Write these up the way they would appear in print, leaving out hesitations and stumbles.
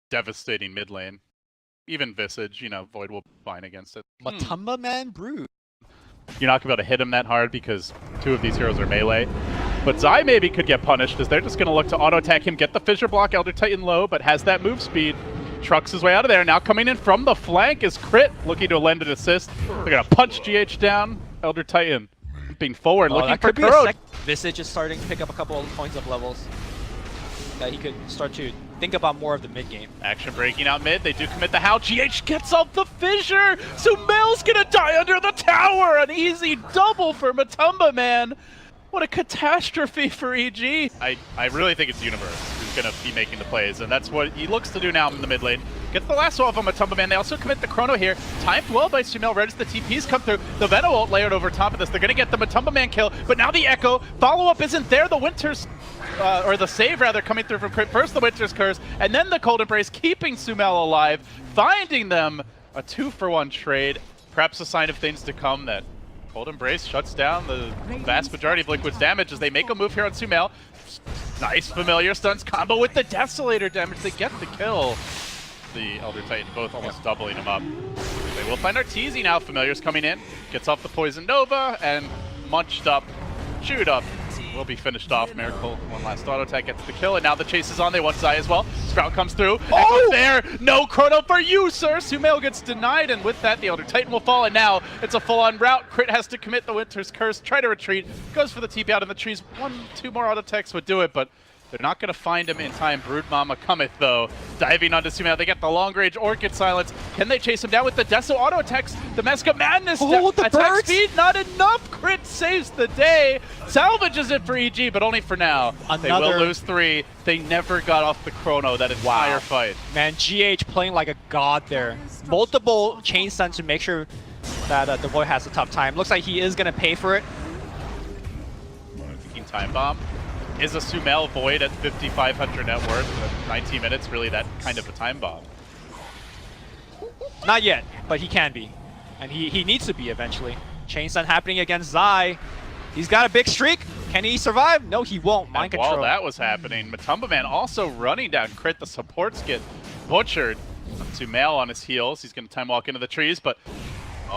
devastating mid lane. Even Visage, you know, Void will be fine against it. Matumba Man Brood. You're not going to be able to hit him that hard because two of these heroes are melee. But Zai maybe could get punished as they're just going to look to auto-attack him, get the Fissure block, Elder Titan low, but has that move speed. Trucks his way out of there. Now coming in from the flank is Crit, looking to lend an assist. They're going to punch GH down. Elder Titan being forward, looking for Kuro. Visage is starting to pick up a couple of points of levels that he could start to think about more of the mid game. Action breaking out mid. They do commit the Howl. GH gets off the Fissure. Sumail's going to die under the tower. An easy double for Matumba Man. What a catastrophe for EG. I really think it's Universe who's going to be making the plays, and that's what he looks to do now in the mid lane. Gets the lasso off on Matumba Man. They also commit the Chrono here. Timed well by Sumail. Right as the TPs come through. The Venom ult layered over top of this. They're going to get the Matumba Man kill, but now the Echo. Follow-up isn't there. The Winter's, or the save rather, coming through from Crit. First the Winter's Curse, and then the Cold Embrace, keeping Sumail alive, finding them a 2-for-1 trade. Perhaps a sign of things to come that Cold Embrace shuts down the vast majority of Liquid's damage as they make a move here on Sumail. Nice familiar stuns combo with the Desolator damage. They get the kill. The Elder Titan both almost doubling him up. They will find Arteezy now. Familiar's coming in. Gets off the Poison Nova and munched up, chewed up. Will be finished off. Miracle, one last auto attack, gets the kill, and now the chase is on. They want Zai as well. Sprout comes through. Echo's there. No Chrono for you, sir. Sumail gets denied, and with that, the Elder Titan will fall, and now it's a full-on rout. Crit has to commit the Winter's Curse, try to retreat, goes for the TP out in the trees. 1-2 more auto attacks would do it, but they're not going to find him in time. Brood Mama cometh, though. Diving onto Sumail. They get the long-range Orchid Silence. Can they chase him down with the Deso auto attacks? The Mask of Madness. Attack speed, not enough. Crit saves the day. Salvages it for EG, but only for now. They will lose 3. They never got off the Chrono that entire fight. Man, GH playing like a god there. Multiple chain stuns to make sure that the Void has a tough time. Looks like he is going to pay for it. Thinking Time Bomb. Is a Sumail Void at 5,500 net worth, 19 minutes, really that kind of a time bomb? Not yet, but he can be. And he needs to be eventually. Chain stun happening against Zai. He's got a big streak. Can he survive? No, he won't. Mind control. While that was happening, Matumba Man also running down Crit. The supports get butchered. Sumail on his heels. He's going to time walk into the trees, but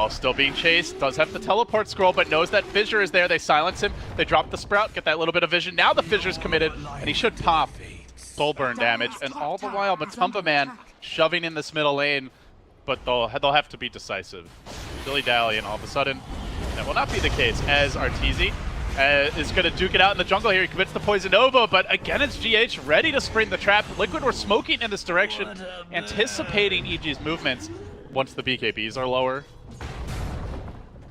still being chased. Does have the teleport scroll, but knows that Fissure is there. They silence him. They drop the Sprout, get that little bit of vision. Now the Fissure's committed, and he should pop soul burn damage. And all the while, Matumba Man shoving in this middle lane, but they'll have to be decisive. Dilly-dally, and all of a sudden, that will not be the case, as Arteezy is going to duke it out in the jungle here. He commits the Poison Nova, but again, it's GH ready to spring the trap. Liquid were smoking in this direction, anticipating EG's movements once the BKBs are lower.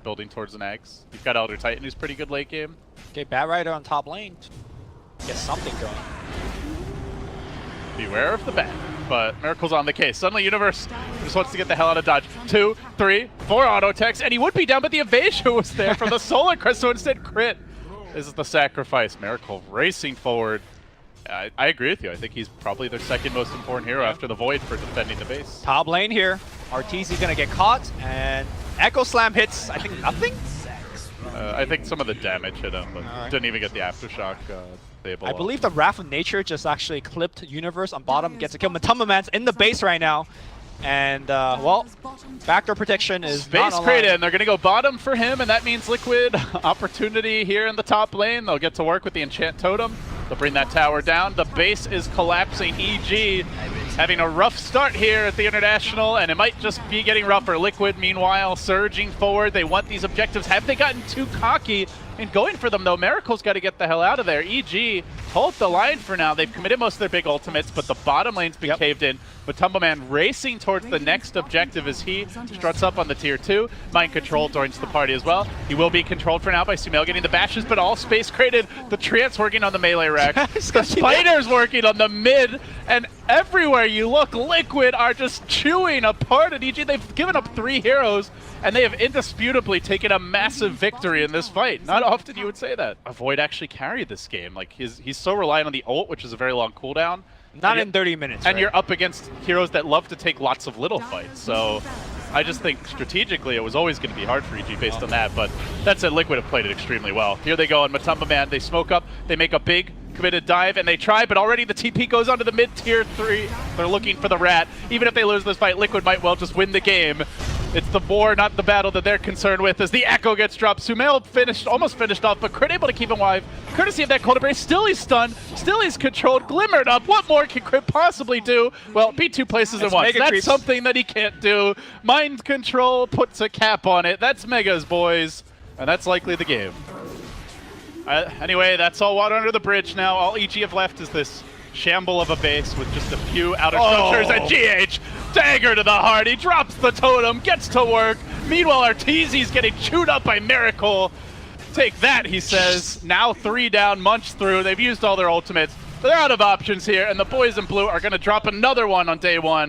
Building towards an Axe. You've got Elder Titan, who's pretty good late game. Okay, Bat Rider on top lane. Get something going. Beware of the bat, but Miracle's on the case. Suddenly Universe just wants to get the hell out of dodge. 2, 3, 4 auto attacks, and he would be down, but the evasion was there from the Solar Crest, so instead Crit. This is the sacrifice. Miracle racing forward. I agree with you. I think he's probably their second most important hero after the Void for defending the base. Top lane here. Arteezy gonna get caught, and Echo Slam hits, I think, nothing? I think some of the damage hit him, but didn't even get the Aftershock stable. I believe the Wrath of Nature just actually clipped Universe on bottom, gets a kill. Matumba Man's in the base right now. And, well, backdoor protection is base created, and they're going to go bottom for him, and that means Liquid opportunity here in the top lane. They'll get to work with the Enchant Totem. They'll bring that tower down. The base is collapsing. EG having a rough start here at the International, and it might just be getting rougher. Liquid, meanwhile, surging forward. They want these objectives. Have they gotten too cocky in going for them, though? Miracle's got to get the hell out of there. EG hold the line for now. They've committed most of their big ultimates, but the bottom lane's been caved in. Matumba Man racing towards the next objective as he struts up on the tier 2. Mind Control joins the party as well. He will be controlled for now by Sumail getting the bashes, but all space created. The Trance working on the melee rack. The Spider's working on the mid, and everywhere you look, Liquid are just chewing apart at EG. They've given up 3 heroes, and they have indisputably taken a massive victory in this fight. Not often you would say that. Void actually carried this game. Like, he's so reliant on the ult, which is a very long cooldown. Not in 30 minutes, and you're up against heroes that love to take lots of little fights. So I just think strategically it was always going to be hard for EG based on that. But that said, Liquid have played it extremely well. Here they go on Matumba Man. They smoke up. They make a big committed dive, and they try, but already the TP goes onto the mid-tier 3. They're looking for the rat. Even if they lose this fight, Liquid might well just win the game. It's the war, not the battle, that they're concerned with as the Echo gets dropped. Sumail almost finished off, but Crit able to keep him alive. Courtesy of that Cold Embrace, still he's stunned, still he's controlled, glimmered up. What more can Crit possibly do? Well, be 2 places at once. That's something that he can't do. Mind control puts a cap on it. That's Megas, boys. And that's likely the game. Anyway, that's all water under the bridge now. All EG have left is this shamble of a base with just a few outer structures, and GH, dagger to the heart. He drops the totem, gets to work. Meanwhile, Arteezy's getting chewed up by Miracle. Take that, he says. Now 3 down, Munch through. They've used all their ultimates. They're out of options here, and the boys in blue are going to drop another one on day 1.